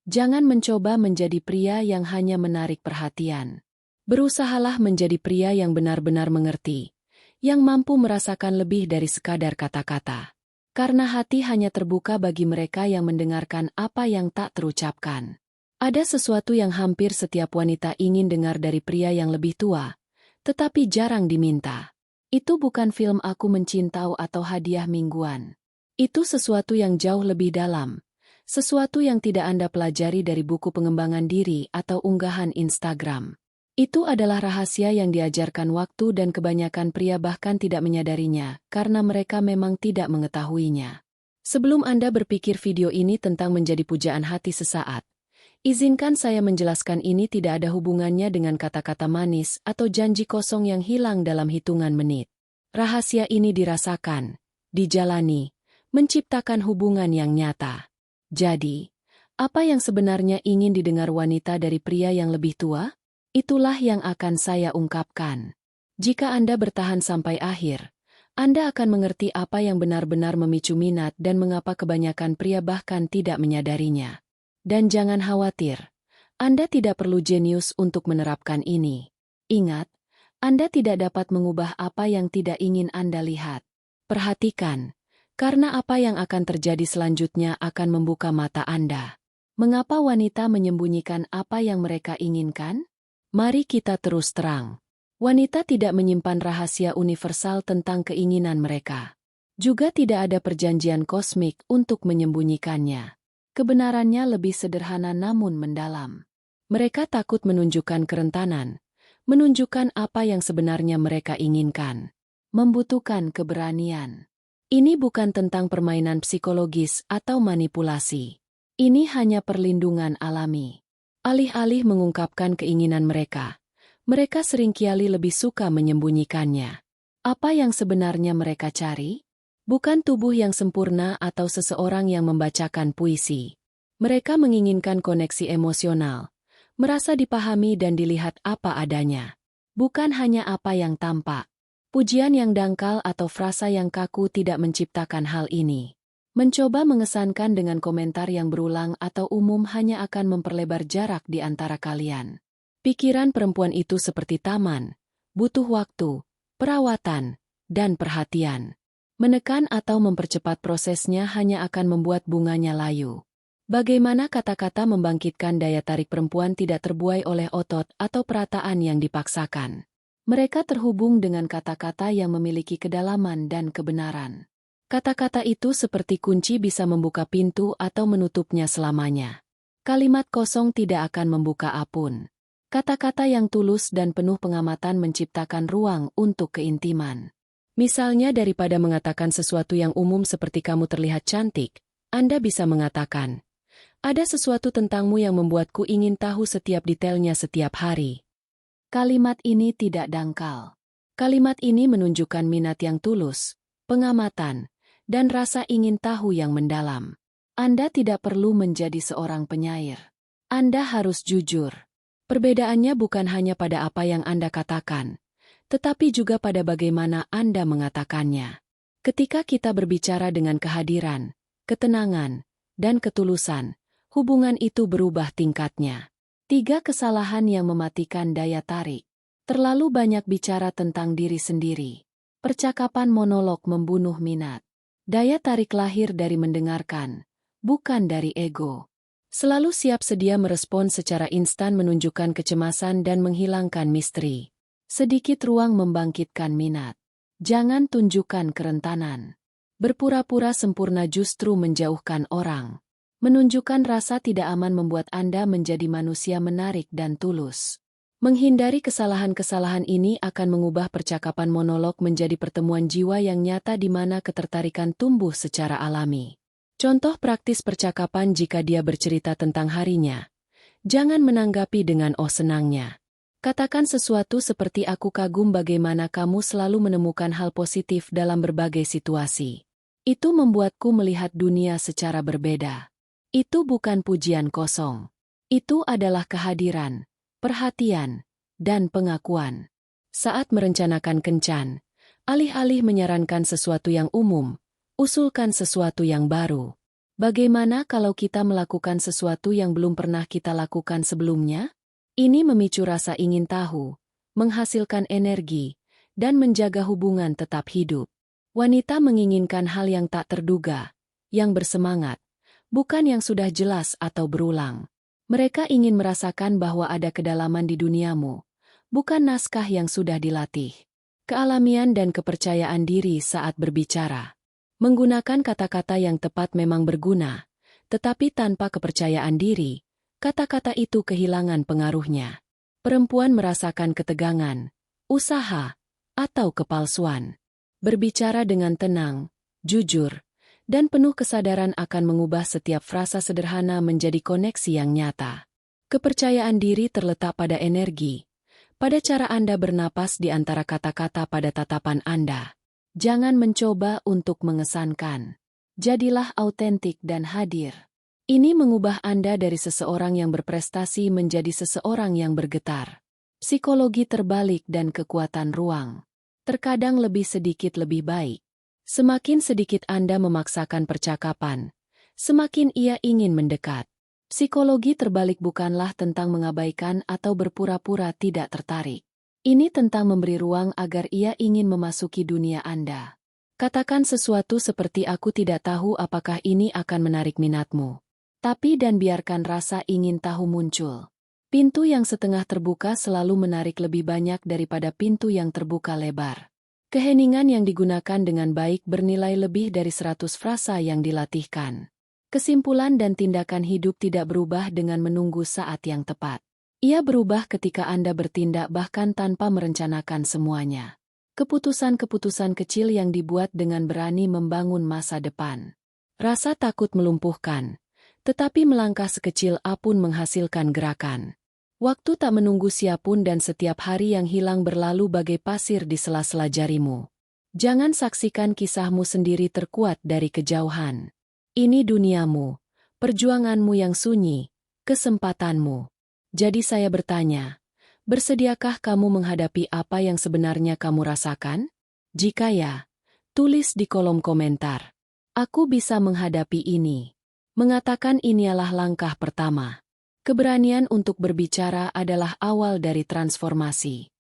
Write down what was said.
Jangan mencoba menjadi pria yang hanya menarik perhatian. Berusahalah menjadi pria yang benar-benar mengerti, yang mampu merasakan lebih dari sekadar kata-kata. Karena hati hanya terbuka bagi mereka yang mendengarkan apa yang tak terucapkan. Ada sesuatu yang hampir setiap wanita ingin dengar dari pria yang lebih tua, tetapi jarang diminta. Itu bukan film Aku Mencintau atau hadiah mingguan. Itu sesuatu yang jauh lebih dalam. Sesuatu yang tidak Anda pelajari dari buku pengembangan diri atau unggahan Instagram. Itu adalah rahasia yang diajarkan waktu dan kebanyakan pria bahkan tidak menyadarinya karena mereka memang tidak mengetahuinya. Sebelum Anda berpikir video ini tentang menjadi pujaan hati sesaat, izinkan saya menjelaskan ini tidak ada hubungannya dengan kata-kata manis atau janji kosong yang hilang dalam hitungan menit. Rahasia ini dirasakan, dijalani, menciptakan hubungan yang nyata. Jadi, apa yang sebenarnya ingin didengar wanita dari pria yang lebih tua? Itulah yang akan saya ungkapkan. Jika Anda bertahan sampai akhir, Anda akan mengerti apa yang benar-benar memicu minat dan mengapa kebanyakan pria bahkan tidak menyadarinya. Dan jangan khawatir, Anda tidak perlu jenius untuk menerapkan ini. Ingat, Anda tidak dapat mengubah apa yang tidak ingin Anda lihat. Perhatikan. Karena apa yang akan terjadi selanjutnya akan membuka mata Anda. Mengapa wanita menyembunyikan apa yang mereka inginkan? Mari kita terus terang. Wanita tidak menyimpan rahasia universal tentang keinginan mereka. Juga tidak ada perjanjian kosmik untuk menyembunyikannya. Kebenarannya lebih sederhana namun mendalam. Mereka takut menunjukkan kerentanan, menunjukkan apa yang sebenarnya mereka inginkan. Membutuhkan keberanian. Ini bukan tentang permainan psikologis atau manipulasi. Ini hanya perlindungan alami. Alih-alih mengungkapkan keinginan mereka, mereka seringkali lebih suka menyembunyikannya. Apa yang sebenarnya mereka cari? Bukan tubuh yang sempurna atau seseorang yang membacakan puisi. Mereka menginginkan koneksi emosional, merasa dipahami dan dilihat apa adanya. Bukan hanya apa yang tampak. Pujian yang dangkal atau frasa yang kaku tidak menciptakan hal ini. Mencoba mengesankan dengan komentar yang berulang atau umum hanya akan memperlebar jarak di antara kalian. Pikiran perempuan itu seperti taman, butuh waktu, perawatan, dan perhatian. Menekan atau mempercepat prosesnya hanya akan membuat bunganya layu. Bagaimana kata-kata membangkitkan daya tarik perempuan tidak terbuai oleh otot atau perataan yang dipaksakan. Mereka terhubung dengan kata-kata yang memiliki kedalaman dan kebenaran. Kata-kata itu seperti kunci bisa membuka pintu atau menutupnya selamanya. Kalimat kosong tidak akan membuka apun. Kata-kata yang tulus dan penuh pengamatan menciptakan ruang untuk keintiman. Misalnya daripada mengatakan sesuatu yang umum seperti kamu terlihat cantik, Anda bisa mengatakan, ada sesuatu tentangmu yang membuatku ingin tahu setiap detailnya setiap hari. Kalimat ini tidak dangkal. Kalimat ini menunjukkan minat yang tulus, pengamatan, dan rasa ingin tahu yang mendalam. Anda tidak perlu menjadi seorang penyair. Anda harus jujur. Perbedaannya bukan hanya pada apa yang Anda katakan, tetapi juga pada bagaimana Anda mengatakannya. Ketika kita berbicara dengan kehadiran, ketenangan, dan ketulusan, hubungan itu berubah tingkatnya. 3 kesalahan yang mematikan daya tarik. Terlalu banyak bicara tentang diri sendiri. Percakapan monolog membunuh minat. Daya tarik lahir dari mendengarkan, bukan dari ego. Selalu siap sedia merespon secara instan menunjukkan kecemasan dan menghilangkan misteri. Sedikit ruang membangkitkan minat. Jangan tunjukkan kerentanan. Berpura-pura sempurna justru menjauhkan orang. Menunjukkan rasa tidak aman membuat Anda menjadi manusia menarik dan tulus. Menghindari kesalahan-kesalahan ini akan mengubah percakapan monolog menjadi pertemuan jiwa yang nyata di mana ketertarikan tumbuh secara alami. Contoh praktis percakapan jika dia bercerita tentang harinya. Jangan menanggapi dengan "oh senangnya". Katakan sesuatu seperti "aku kagum bagaimana kamu selalu menemukan hal positif dalam berbagai situasi. Itu membuatku melihat dunia secara berbeda". Itu bukan pujian kosong. Itu adalah kehadiran, perhatian, dan pengakuan. Saat merencanakan kencan, alih-alih menyarankan sesuatu yang umum, usulkan sesuatu yang baru. Bagaimana kalau kita melakukan sesuatu yang belum pernah kita lakukan sebelumnya? Ini memicu rasa ingin tahu, menghasilkan energi, dan menjaga hubungan tetap hidup. Wanita menginginkan hal yang tak terduga, yang bersemangat, bukan yang sudah jelas atau berulang. Mereka ingin merasakan bahwa ada kedalaman di duniamu, bukan naskah yang sudah dilatih. Kealamian dan kepercayaan diri saat berbicara. Menggunakan kata-kata yang tepat memang berguna, tetapi tanpa kepercayaan diri, kata-kata itu kehilangan pengaruhnya. Perempuan merasakan ketegangan, usaha, atau kepalsuan. Berbicara dengan tenang, jujur, dan penuh kesadaran akan mengubah setiap frasa sederhana menjadi koneksi yang nyata. Kepercayaan diri terletak pada energi, pada cara Anda bernapas di antara kata-kata pada tatapan Anda. Jangan mencoba untuk mengesankan. Jadilah autentik dan hadir. Ini mengubah Anda dari seseorang yang berprestasi menjadi seseorang yang bergetar. Psikologi terbalik dan kekuatan ruang. Terkadang lebih sedikit lebih baik. Semakin sedikit Anda memaksakan percakapan, semakin ia ingin mendekat. Psikologi terbalik bukanlah tentang mengabaikan atau berpura-pura tidak tertarik. Ini tentang memberi ruang agar ia ingin memasuki dunia Anda. Katakan sesuatu seperti aku tidak tahu apakah ini akan menarik minatmu. Tapi dan biarkan rasa ingin tahu muncul. Pintu yang setengah terbuka selalu menarik lebih banyak daripada pintu yang terbuka lebar. Keheningan yang digunakan dengan baik bernilai lebih dari 100 frasa yang dilatihkan. Kesimpulan dan tindakan hidup tidak berubah dengan menunggu saat yang tepat. Ia berubah ketika Anda bertindak bahkan tanpa merencanakan semuanya. Keputusan-keputusan kecil yang dibuat dengan berani membangun masa depan. Rasa takut melumpuhkan, tetapi melangkah sekecil apapun menghasilkan gerakan. Waktu tak menunggu siapapun dan setiap hari yang hilang berlalu bagai pasir di sela-sela jarimu. Jangan saksikan kisahmu sendiri terkuat dari kejauhan. Ini duniamu, perjuanganmu yang sunyi, kesempatanmu. Jadi saya bertanya, bersediakah kamu menghadapi apa yang sebenarnya kamu rasakan? Jika ya, tulis di kolom komentar. Aku bisa menghadapi ini. Mengatakan ini adalah langkah pertama. Keberanian untuk berbicara adalah awal dari transformasi.